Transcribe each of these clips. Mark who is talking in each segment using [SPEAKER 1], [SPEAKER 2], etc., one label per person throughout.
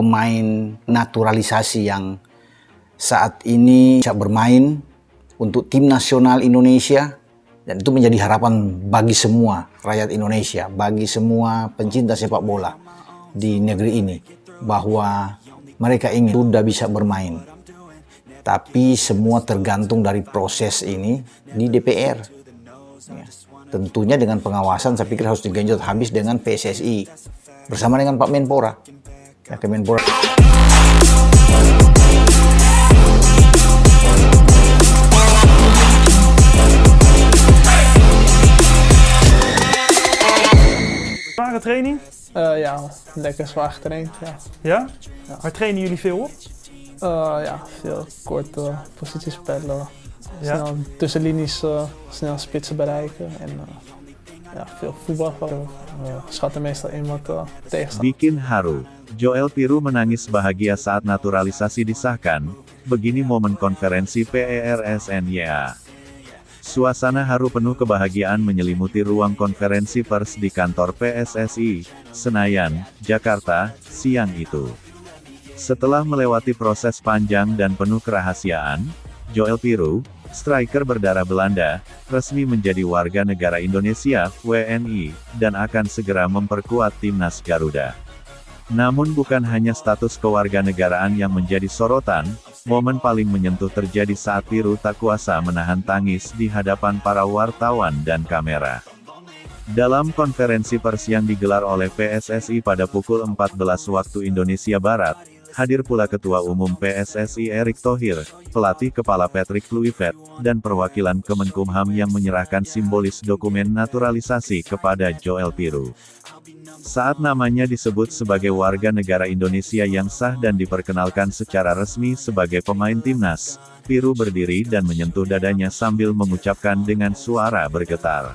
[SPEAKER 1] pemain naturalisasi yang saat ini bisa bermain untuk tim nasional Indonesia, dan itu menjadi harapan bagi semua rakyat Indonesia, bagi semua pencinta sepak bola di negeri ini, bahwa mereka ingin sudah bisa bermain. Tapi semua tergantung dari proses ini di DPR. Ya. Tentunya dengan pengawasan, saya pikir harus digenjot habis dengan PSSI bersama dengan Pak Menpora. Ya, Kemenpora.
[SPEAKER 2] Zware training?
[SPEAKER 3] Ja, lekker zwaar getraind. Ja.
[SPEAKER 2] Ja? Waar trainen jullie veel op?
[SPEAKER 3] Ja, veel korte positiespellen.
[SPEAKER 2] Ja.
[SPEAKER 3] Snel tussenlinies, snel spitsen bereiken. En ja, veel voetbal. Schatten meestal in wat tegenstander.
[SPEAKER 4] Bikin haru. Joel Piroe menangis bahagia saat naturalisasi disahkan. Begini momen konferensi PERSNYA. Suasana haru penuh kebahagiaan menyelimuti ruang konferensi pers di kantor PSSI, Senayan, Jakarta, siang itu. Setelah melewati proses panjang dan penuh kerahasiaan, Joel Piroe, striker berdarah Belanda, resmi menjadi warga negara Indonesia, WNI, dan akan segera memperkuat timnas Garuda. Namun bukan hanya status kewarganegaraan yang menjadi sorotan, momen paling menyentuh terjadi saat Piroe tak kuasa menahan tangis di hadapan para wartawan dan kamera. Dalam konferensi pers yang digelar oleh PSSI pada pukul 14 waktu Indonesia Barat, hadir pula Ketua Umum PSSI Erick Thohir, pelatih kepala Patrick Kluivert, dan perwakilan Kemenkumham yang menyerahkan simbolis dokumen naturalisasi kepada Joel Piroe. Saat namanya disebut sebagai warga negara Indonesia yang sah dan diperkenalkan secara resmi sebagai pemain timnas, Piroe berdiri dan menyentuh dadanya sambil mengucapkan dengan suara bergetar.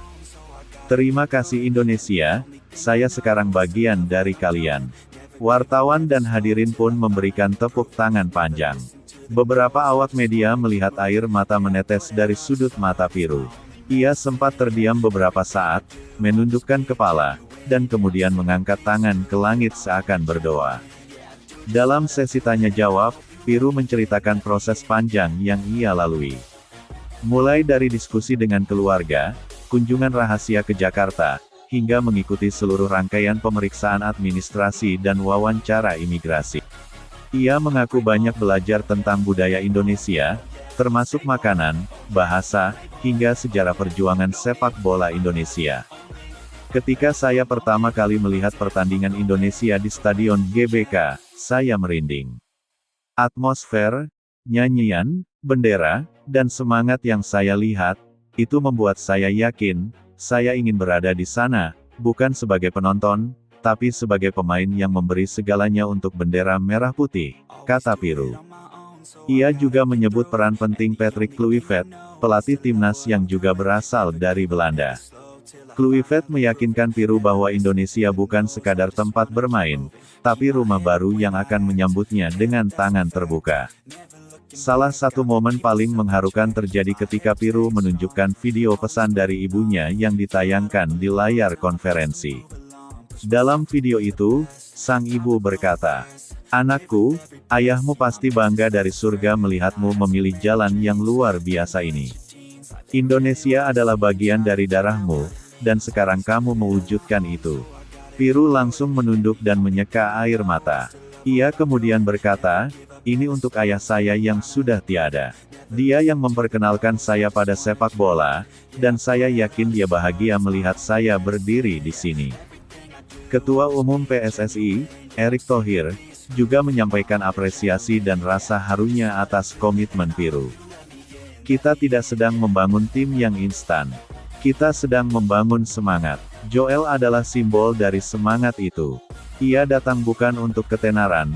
[SPEAKER 4] "Terima kasih Indonesia, saya sekarang bagian dari kalian." Wartawan dan hadirin pun memberikan tepuk tangan panjang. Beberapa awak media melihat air mata menetes dari sudut mata Piroe. Ia sempat terdiam beberapa saat, menundukkan kepala, dan kemudian mengangkat tangan ke langit seakan berdoa. Dalam sesi tanya jawab, Piroe menceritakan proses panjang yang ia lalui. Mulai dari diskusi dengan keluarga, kunjungan rahasia ke Jakarta, hingga mengikuti seluruh rangkaian pemeriksaan administrasi dan wawancara imigrasi. Ia mengaku banyak belajar tentang budaya Indonesia, termasuk makanan, bahasa, hingga sejarah perjuangan sepak bola Indonesia. "Ketika saya pertama kali melihat pertandingan Indonesia di Stadion GBK, saya merinding. Atmosfer, nyanyian, bendera, dan semangat yang saya lihat, itu membuat saya yakin, saya ingin berada di sana, bukan sebagai penonton, tapi sebagai pemain yang memberi segalanya untuk bendera merah putih," kata Piroe. Ia juga menyebut peran penting Patrick Kluivert, pelatih timnas yang juga berasal dari Belanda. Kluivert meyakinkan Piroe bahwa Indonesia bukan sekadar tempat bermain, tapi rumah baru yang akan menyambutnya dengan tangan terbuka. Salah satu momen paling mengharukan terjadi ketika Piroe menunjukkan video pesan dari ibunya yang ditayangkan di layar konferensi. Dalam video itu, sang ibu berkata, "Anakku, ayahmu pasti bangga dari surga melihatmu memilih jalan yang luar biasa ini. Indonesia adalah bagian dari darahmu, dan sekarang kamu mewujudkan itu." Piroe langsung menunduk dan menyeka air mata. Ia kemudian berkata, "Ini untuk ayah saya yang sudah tiada. Dia yang memperkenalkan saya pada sepak bola, dan saya yakin dia bahagia melihat saya berdiri di sini." Ketua Umum PSSI, Erick Thohir, juga menyampaikan apresiasi dan rasa harunya atas komitmen Piroe. "Kita tidak sedang membangun tim yang instan. Kita sedang membangun semangat." Joel adalah simbol dari semangat itu. Ia datang bukan untuk ketenaran,